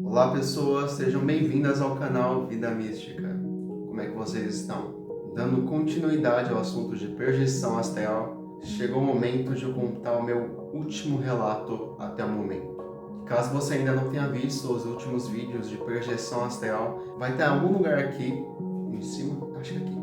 Olá pessoas, sejam bem-vindas ao canal Vida Mística. Como é que vocês estão? Dando continuidade ao assunto de projeção astral, chegou o momento de eu contar o meu último relato até o momento. Caso você ainda não tenha visto os últimos vídeos de projeção astral, vai ter algum lugar aqui, em cima, acho que aqui.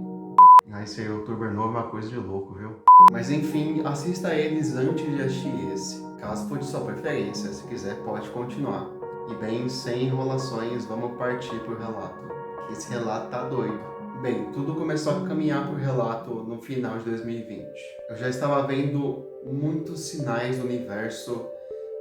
Esse youtuber novo é uma coisa de louco, viu? Mas enfim, assista eles antes de assistir esse. Caso for de sua preferência, se quiser pode continuar. E bem, sem enrolações, vamos partir pro relato. Que esse relato tá doido. Bem, tudo começou a caminhar pro relato no final de 2020. Eu já estava vendo muitos sinais do universo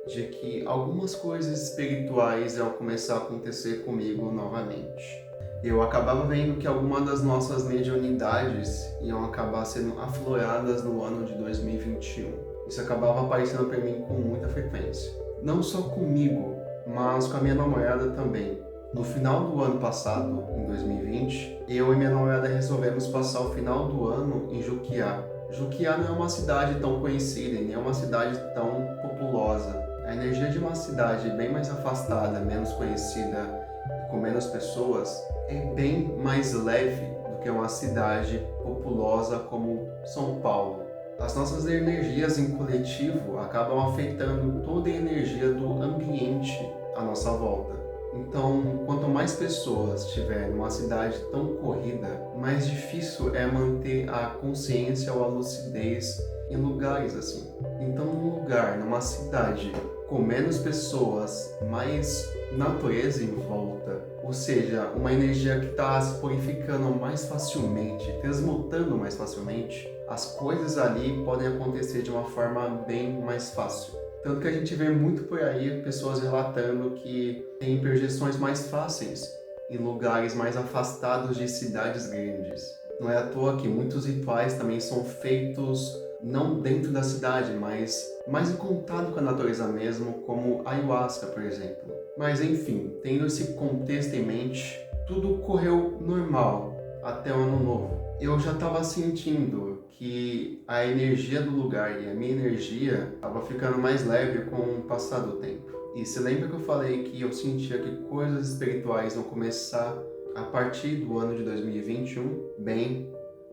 de que algumas coisas espirituais iam começar a acontecer comigo novamente. Eu acabava vendo que algumas das nossas mediunidades iam acabar sendo afloradas no ano de 2021. Isso acabava aparecendo para mim com muita frequência. Não só comigo, mas com a minha namorada também. No final do ano passado, em 2020, eu e minha namorada resolvemos passar o final do ano em Juquiá. Juquiá não é uma cidade tão conhecida e nem é uma cidade tão populosa. A energia de uma cidade bem mais afastada, menos conhecida e com menos pessoas é bem mais leve do que uma cidade populosa como São Paulo. As nossas energias em coletivo acabam afetando toda a energia do ambiente à nossa volta. Então, quanto mais pessoas tiver numa cidade tão corrida, mais difícil é manter a consciência ou a lucidez em lugares assim. Então, num lugar, numa cidade com menos pessoas, mais natureza em volta, ou seja, uma energia que está se purificando mais facilmente, transmutando mais facilmente, as coisas ali podem acontecer de uma forma bem mais fácil. Tanto que a gente vê muito por aí pessoas relatando que tem projeções mais fáceis em lugares mais afastados de cidades grandes. Não é à toa que muitos rituais também são feitos não dentro da cidade, mas mais em contato com a natureza mesmo, como a ayahuasca, por exemplo. Mas enfim, tendo esse contexto em mente, tudo correu normal até o ano novo. Eu já estava sentindo que a energia do lugar e a minha energia estava ficando mais leve com o passar do tempo. E se lembra que eu falei que eu sentia que coisas espirituais vão começar a partir do ano de 2021? Bem,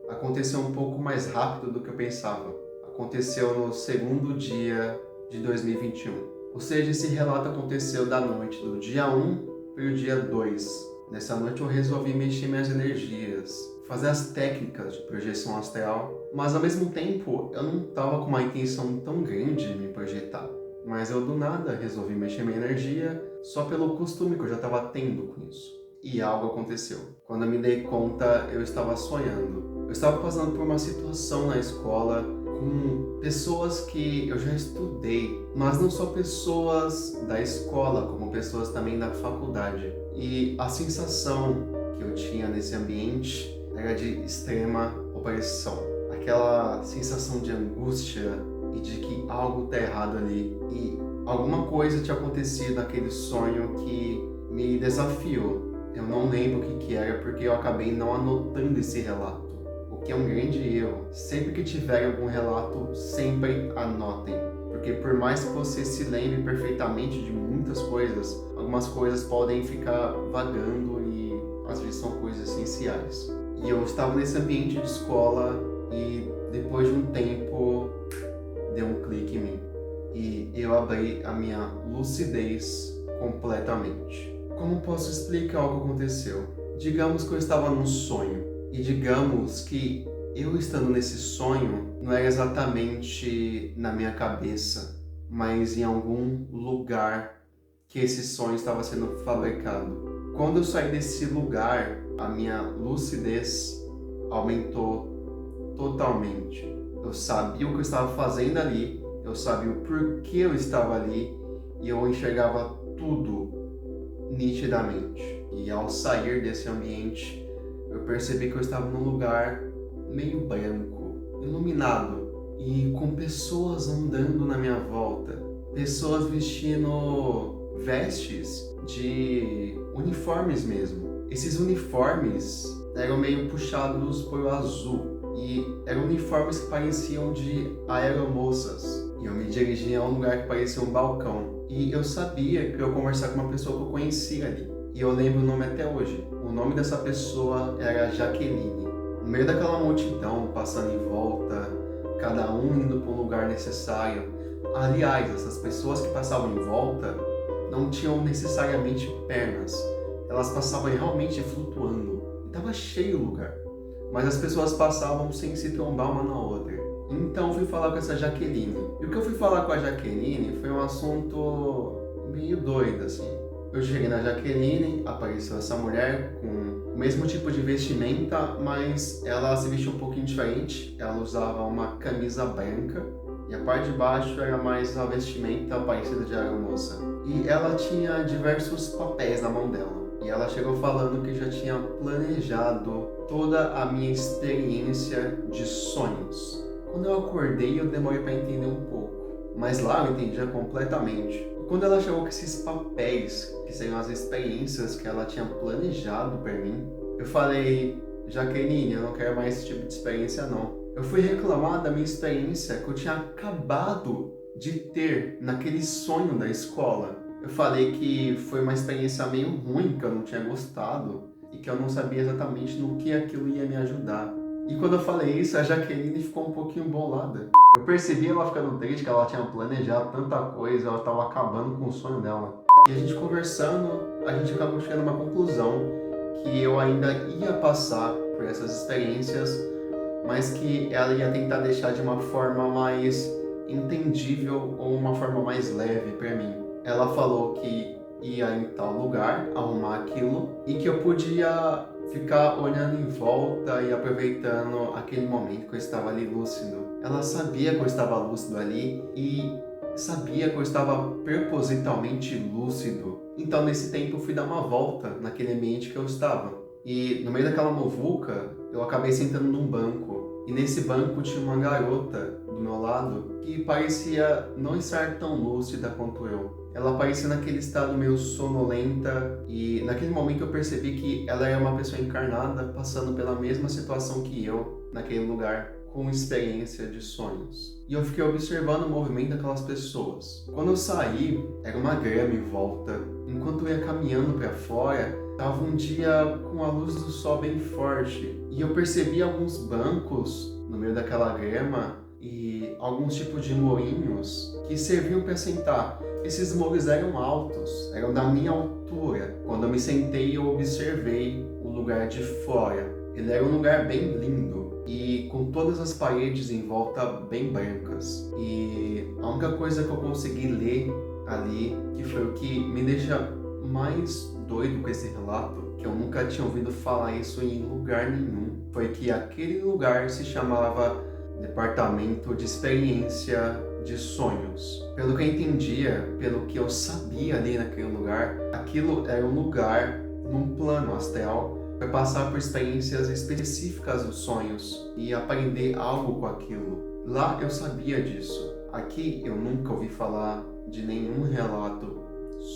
aconteceu um pouco mais rápido do que eu pensava. Aconteceu no segundo dia de 2021. Ou seja, esse relato aconteceu da noite do dia 1 para o dia 2. Nessa noite eu resolvi mexer minhas energias, fazer as técnicas de projeção astral, mas ao mesmo tempo eu não estava com uma intenção tão grande de me projetar. Mas eu do nada resolvi mexer minha energia só pelo costume que eu já estava tendo com isso. E algo aconteceu. Quando eu me dei conta, eu estava sonhando. Eu estava passando por uma situação na escola com pessoas que eu já estudei, mas não só pessoas da escola, como pessoas também da faculdade. E a sensação que eu tinha nesse ambiente era de extrema opressão. Aquela sensação de angústia e de que algo está errado ali. E alguma coisa tinha acontecido naquele sonho que me desafiou. Eu não lembro o que era porque eu acabei não anotando esse relato. O que é um grande erro. Sempre que tiver algum relato, sempre anotem. Porque por mais que você se lembre perfeitamente de muitas coisas, algumas coisas podem ficar vagando e às vezes são coisas essenciais. E eu estava nesse ambiente de escola e depois de um tempo deu um clique em mim. E eu abri a minha lucidez completamente. Como posso explicar o que aconteceu? Digamos que eu estava num sonho. E digamos que eu estando nesse sonho não era exatamente na minha cabeça, mas em algum lugar que esse sonho estava sendo fabricado. Quando eu saí desse lugar, a minha lucidez aumentou totalmente. Eu sabia o que eu estava fazendo ali, eu sabia o porquê eu estava ali e eu enxergava tudo nitidamente. E ao sair desse ambiente, eu percebi que eu estava num lugar meio branco, iluminado e com pessoas andando na minha volta. Pessoas vestindo vestes de uniformes mesmo. Esses uniformes eram meio puxados por azul e eram uniformes que pareciam de aeromoças. E eu me dirigi a um lugar que parecia um balcão. E eu sabia que eu ia conversar com uma pessoa que eu conhecia ali. E eu lembro o nome até hoje. O nome dessa pessoa era Jaqueline. No meio daquela multidão, passando em volta, cada um indo para um lugar necessário. Aliás, essas pessoas que passavam em volta não tinham necessariamente pernas. Elas passavam realmente flutuando. E estava cheio o lugar. Mas as pessoas passavam sem se trombar uma na outra. Então eu fui falar com essa Jaqueline. E o que eu fui falar com a Jaqueline foi um assunto meio doido, assim. Eu cheguei na Jaqueline, apareceu essa mulher com o mesmo tipo de vestimenta, mas ela se vestia um pouquinho diferente. Ela usava uma camisa branca e a parte de baixo era mais uma vestimenta parecida de aeromoça. E ela tinha diversos papéis na mão dela. E ela chegou falando que já tinha planejado toda a minha experiência de sonhos. Quando eu acordei, eu demorei para entender um pouco, mas lá eu entendia completamente. E quando ela chegou com esses papéis, que seriam as experiências que ela tinha planejado para mim, eu falei: Jaqueline, eu não quero mais esse tipo de experiência não. Eu fui reclamar da minha experiência que eu tinha acabado de ter naquele sonho da escola. Eu falei que foi uma experiência meio ruim, que eu não tinha gostado e que eu não sabia exatamente no que aquilo ia me ajudar. E quando eu falei isso, a Jaqueline ficou um pouquinho bolada. Eu percebi ela ficando triste, que ela tinha planejado tanta coisa, ela estava acabando com o sonho dela. E a gente conversando, a gente acabou chegando a uma conclusão que eu ainda ia passar por essas experiências, mas que ela ia tentar deixar de uma forma mais entendível ou uma forma mais leve para mim. Ela falou que ia em tal lugar arrumar aquilo e que eu podia ficar olhando em volta e aproveitando aquele momento que eu estava ali lúcido. Ela sabia que eu estava lúcido ali e sabia que eu estava propositalmente lúcido. Então nesse tempo eu fui dar uma volta naquele ambiente que eu estava. E no meio daquela muvuca, eu acabei sentando num banco. E nesse banco tinha uma garota do meu lado que parecia não estar tão lúcida quanto eu. Ela parecia naquele estado meio sonolenta e naquele momento eu percebi que ela era uma pessoa encarnada passando pela mesma situação que eu naquele lugar, com experiência de sonhos. E eu fiquei observando o movimento daquelas pessoas. Quando eu saí, era uma grama em volta. Enquanto eu ia caminhando para fora, estava um dia com a luz do sol bem forte. E eu percebi alguns bancos no meio daquela grama e alguns tipos de moinhos que serviam para sentar. Esses moinhos eram altos, eram da minha altura. Quando eu me sentei, eu observei o lugar de fora. Ele era um lugar bem lindo e com todas as paredes em volta bem brancas. E a única coisa que eu consegui ler ali, que foi o que me deixa mais doido com esse relato, que eu nunca tinha ouvido falar isso em lugar nenhum, foi que aquele lugar se chamava Departamento de Experiência de Sonhos. Pelo que eu entendia, pelo que eu sabia ali naquele lugar, aquilo era um lugar num plano astral para passar por experiências específicas dos sonhos e aprender algo com aquilo. Lá eu sabia disso. Aqui eu nunca ouvi falar de nenhum relato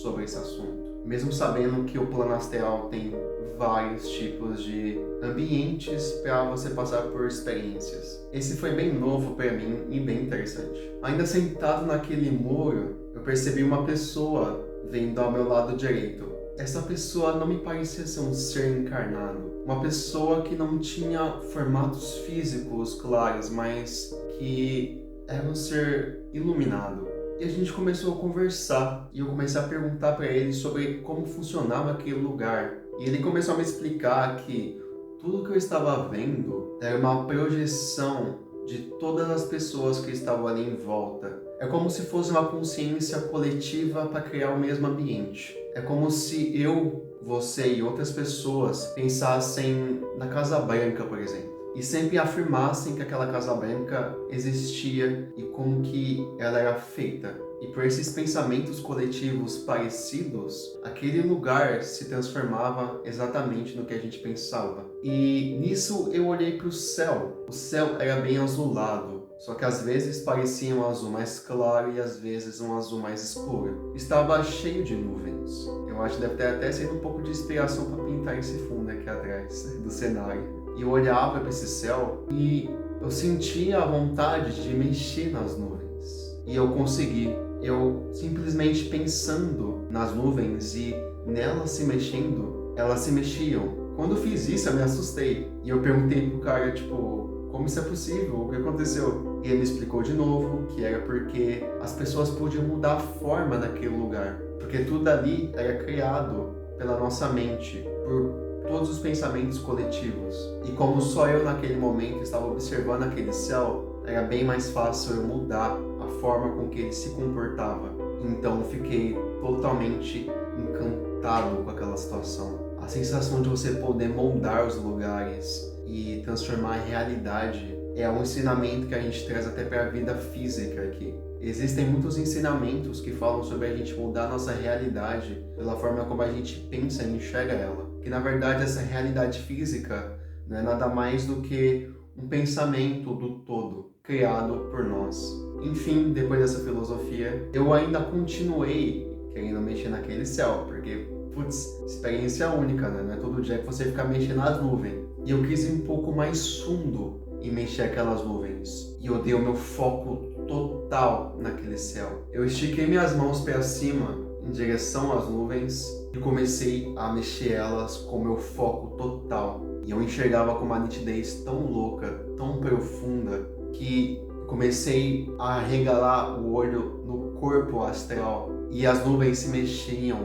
sobre esse assunto. Mesmo sabendo que o plano astral tem vários tipos de ambientes para você passar por experiências. Esse foi bem novo para mim e bem interessante. Ainda sentado naquele muro, eu percebi uma pessoa vindo ao meu lado direito. Essa pessoa não me parecia ser um ser encarnado. Uma pessoa que não tinha formatos físicos claros, mas que era um ser iluminado. E a gente começou a conversar e eu comecei a perguntar para ele sobre como funcionava aquele lugar. E ele começou a me explicar que tudo que eu estava vendo era uma projeção de todas as pessoas que estavam ali em volta. É como se fosse uma consciência coletiva para criar o mesmo ambiente. É como se eu, você e outras pessoas pensassem na Casa Branca, por exemplo, e sempre afirmassem que aquela Casa Branca existia e como que ela era feita. E por esses pensamentos coletivos parecidos, aquele lugar se transformava exatamente no que a gente pensava. E nisso eu olhei para o céu. O céu era bem azulado, só que às vezes parecia um azul mais claro e às vezes um azul mais escuro. Estava cheio de nuvens. Eu acho que deve ter até sido um pouco de inspiração para pintar esse fundo aqui atrás do cenário. E eu olhava para esse céu e eu sentia a vontade de mexer nas nuvens. E eu consegui. eu simplesmente pensando nas nuvens e nelas se mexendo, elas se mexiam. Quando eu fiz isso, eu me assustei. E eu perguntei pro cara, tipo, como isso é possível? O que aconteceu? E ele me explicou de novo que era porque as pessoas podiam mudar a forma daquele lugar. Porque tudo ali era criado pela nossa mente, por todos os pensamentos coletivos. E como só eu naquele momento estava observando aquele céu, era bem mais fácil eu mudar a forma com que ele se comportava. Então eu fiquei totalmente encantado com aquela situação. A sensação de você poder moldar os lugares e transformar em realidade é um ensinamento que a gente traz até para a vida física aqui. Existem muitos ensinamentos que falam sobre a gente mudar a nossa realidade pela forma como a gente pensa e enxerga ela. Que na verdade essa realidade física não é nada mais do que um pensamento do todo, criado por nós. Enfim, depois dessa filosofia, eu ainda continuei querendo mexer naquele céu, porque, putz, experiência única, né? Não é todo dia que você fica mexendo nas nuvens. E eu quis ir um pouco mais fundo em mexer aquelas nuvens. E eu dei o meu foco total naquele céu. Eu estiquei minhas mãos para cima, em direção às nuvens, e comecei a mexer elas com meu foco total. E eu enxergava com uma nitidez tão louca, tão profunda, que comecei a regalar o olho no corpo astral. E as nuvens se mexiam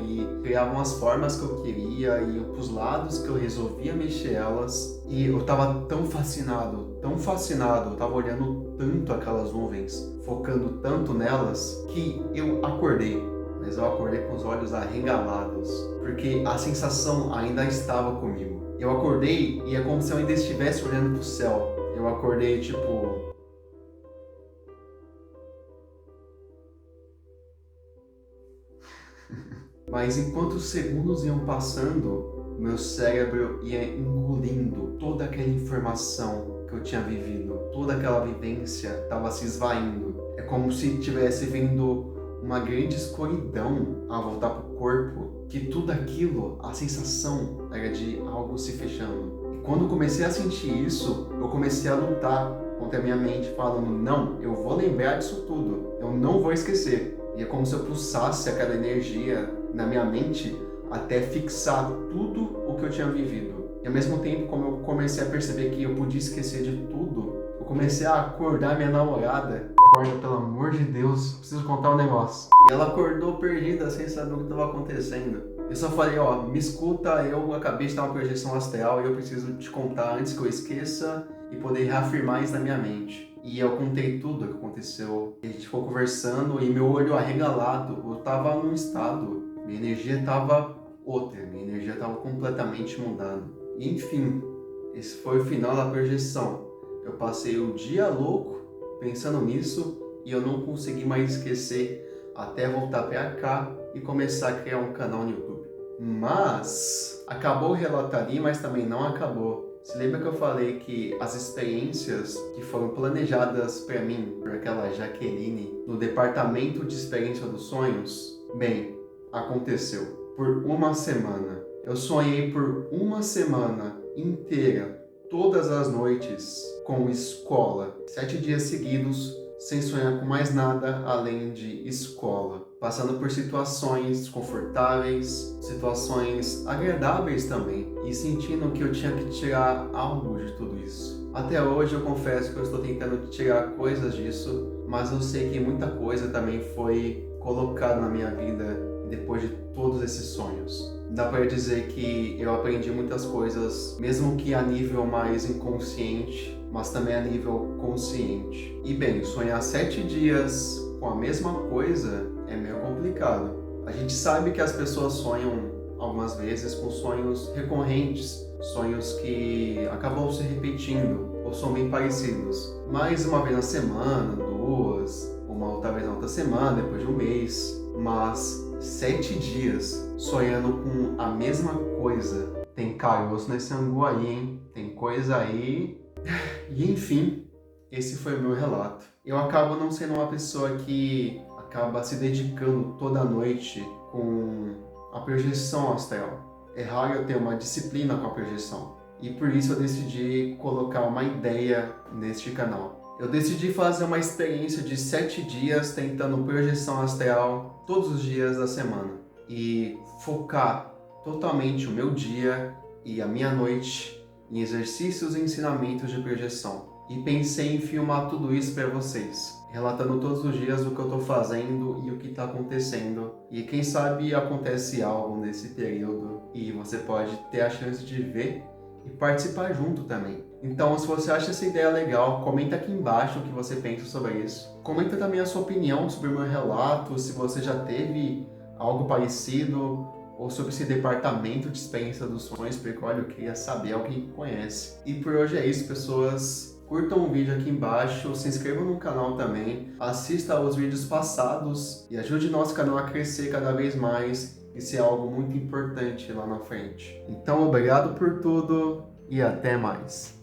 e criavam as formas que eu queria e os lados que eu resolvia mexer elas. E eu tava tão fascinado, eu tava olhando tanto aquelas nuvens, focando tanto nelas, que eu acordei. Mas eu acordei com os olhos arregalados, porque a sensação ainda estava comigo. Eu acordei e é como se eu ainda estivesse olhando pro céu. Eu acordei tipo... Mas enquanto os segundos iam passando, meu cérebro ia engolindo toda aquela informação que eu tinha vivido. Toda aquela vivência estava se esvaindo. É como se tivesse vindo uma grande escuridão a voltar para o corpo, que tudo aquilo, a sensação era de algo se fechando. E quando eu comecei a sentir isso, eu comecei a lutar contra a minha mente, falando, não, eu vou lembrar disso tudo, eu não vou esquecer. E é como se eu pulsasse aquela energia na minha mente até fixar tudo o que eu tinha vivido. E ao mesmo tempo, como eu comecei a perceber que eu podia esquecer de tudo, eu comecei a acordar minha namorada. Acorda, pelo amor de Deus, preciso contar um negócio. E ela acordou perdida, sem saber o que estava acontecendo. Eu só falei, ó, me escuta, eu acabei de ter uma projeção astral e eu preciso te contar antes que eu esqueça e poder reafirmar isso na minha mente. E eu contei tudo o que aconteceu. A gente ficou conversando e meu olho arregalado, eu tava num estado, minha energia tava outra, minha energia tava completamente mudada. E enfim, esse foi o final da projeção. Eu passei o dia louco pensando nisso e eu não consegui mais esquecer até voltar pra cá e começar a criar um canal no YouTube. Mas acabou o relato ali, mas também não acabou. Se lembra que eu falei que as experiências que foram planejadas para mim, por aquela Jaqueline, no departamento de experiência dos sonhos? Bem, aconteceu. Por uma semana. Eu sonhei por uma semana inteira, todas as noites, com escola. 7 dias seguidos, sem sonhar com mais nada além de escola. Passando por situações confortáveis, situações agradáveis também, e sentindo que eu tinha que tirar algo de tudo isso. Até hoje eu confesso que eu estou tentando tirar coisas disso, mas eu sei que muita coisa também foi colocada na minha vida depois de todos esses sonhos. Dá para dizer que eu aprendi muitas coisas, mesmo que a nível mais inconsciente, mas também a nível consciente. E bem, sonhar 7 dias com a mesma coisa é meio complicado. A gente sabe que as pessoas sonham algumas vezes com sonhos recorrentes, sonhos que acabam se repetindo ou são bem parecidos. Mais uma vez na semana, 2, uma outra vez na outra semana, depois de um mês, mas 7 dias sonhando com a mesma coisa. Tem caroço nesse angu aí, hein? Tem coisa aí. E enfim, esse foi o meu relato. Eu acabo não sendo uma pessoa que acaba se dedicando toda noite com a projeção astral. É raro eu ter uma disciplina com a projeção. E por isso eu decidi colocar uma ideia neste canal. Eu decidi fazer uma experiência de 7 dias tentando projeção astral todos os dias da semana e focar totalmente o meu dia e a minha noite em exercícios e ensinamentos de projeção. E pensei em filmar tudo isso para vocês, relatando todos os dias o que eu estou fazendo e o que está acontecendo. E quem sabe acontece algo nesse período e você pode ter a chance de ver e participar junto também. Então, se você acha essa ideia legal, comenta aqui embaixo o que você pensa sobre isso. Comenta também a sua opinião sobre o meu relato, se você já teve algo parecido, ou sobre esse departamento de experiência dos sonhos, porque olha, eu queria saber alguém que conhece. E por hoje é isso, pessoas. Curtam o vídeo aqui embaixo, se inscrevam no canal também, assista aos vídeos passados e ajude nosso canal a crescer cada vez mais. Isso é algo muito importante lá na frente. Então, obrigado por tudo e até mais.